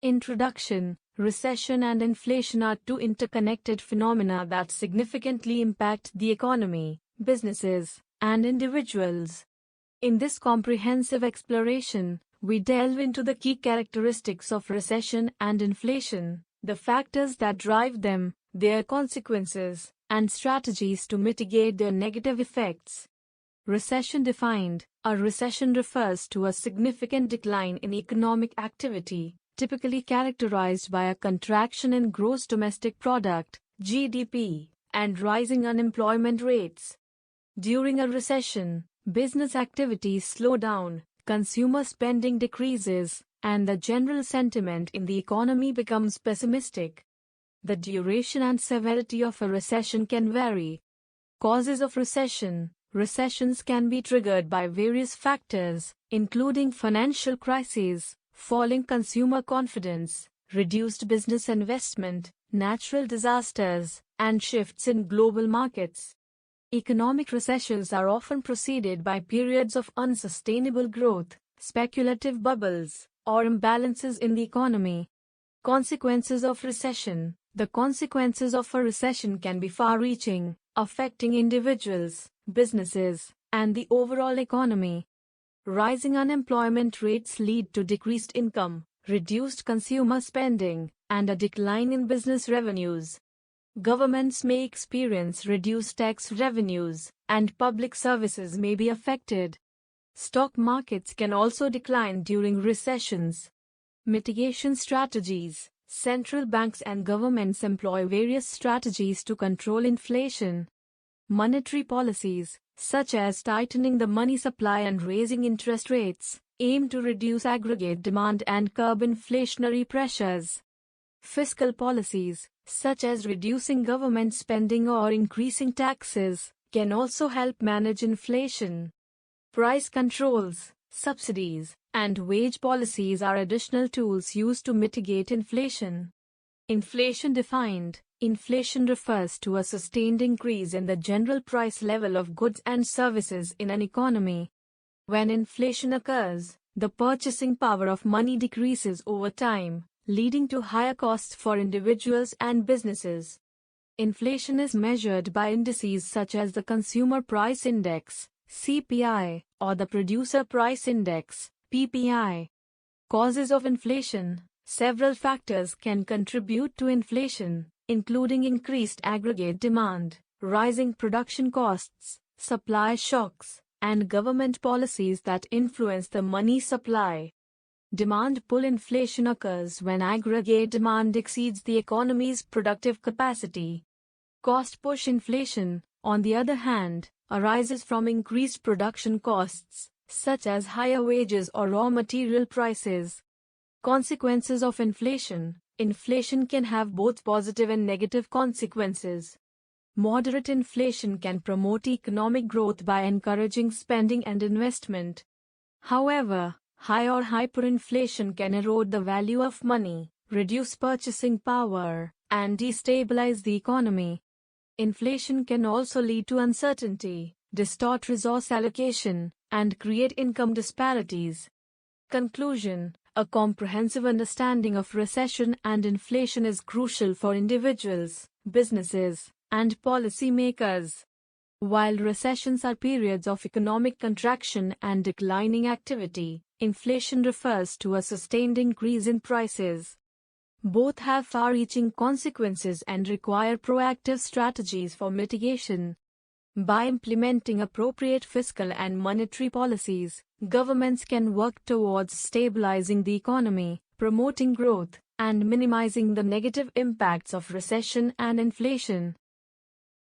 Introduction. Recession and inflation are two interconnected phenomena that significantly impact the economy, businesses, and individuals. In this comprehensive exploration, we delve into the key characteristics of recession and inflation, the factors that drive them, their consequences, and strategies to mitigate their negative effects. Recession defined. A recession refers to a significant decline in economic activity, typically characterized by a contraction in gross domestic product (GDP) and rising unemployment rates. During a recession, business activities slow down, consumer spending decreases, and the general sentiment in the economy becomes pessimistic. The duration and severity of a recession can vary. Causes of recession. Recessions can be triggered by various factors, including financial crises, falling consumer confidence, reduced business investment, natural disasters, and shifts in global markets. Economic recessions are often preceded by periods of unsustainable growth, speculative bubbles, or imbalances in the economy. Consequences of recession. The consequences of a recession can be far-reaching, affecting individuals, businesses, and the overall economy. Rising unemployment rates lead to decreased income, reduced consumer spending, and a decline in business revenues. Governments may experience reduced tax revenues, and public services may be affected. Stock markets can also decline during recessions. Mitigation strategies. Central banks and governments employ various strategies to control inflation. Monetary policies, such as tightening the money supply and raising interest rates, aim to reduce aggregate demand and curb inflationary pressures. Fiscal policies, such as reducing government spending or increasing taxes, can also help manage inflation. Price controls, subsidies, and wage policies are additional tools used to mitigate inflation. Inflation defined. Inflation refers to a sustained increase in the general price level of goods and services in an economy. When inflation occurs, the purchasing power of money decreases over time, leading to higher costs for individuals and businesses. Inflation is measured by indices such as the Consumer Price Index (CPI) or the Producer Price Index (PPI). Causes of inflation. Several factors can contribute to inflation, including increased aggregate demand, rising production costs, supply shocks, and government policies that influence the money supply. Demand pull inflation occurs when aggregate demand exceeds the economy's productive capacity. Cost push inflation, on the other hand, arises from increased production costs, such as higher wages or raw material prices. Consequences of inflation. Inflation can have both positive and negative consequences. Moderate inflation can promote economic growth by encouraging spending and investment. However, high or hyperinflation can erode the value of money, reduce purchasing power, and destabilize the economy. Inflation can also lead to uncertainty, distort resource allocation, and create income disparities. Conclusion. A comprehensive understanding of recession and inflation is crucial for individuals, businesses, and policymakers. While recessions are periods of economic contraction and declining activity, inflation refers to a sustained increase in prices. Both have far-reaching consequences and require proactive strategies for mitigation. By implementing appropriate fiscal and monetary policies, governments can work towards stabilizing the economy, promoting growth, and minimizing the negative impacts of recession and inflation.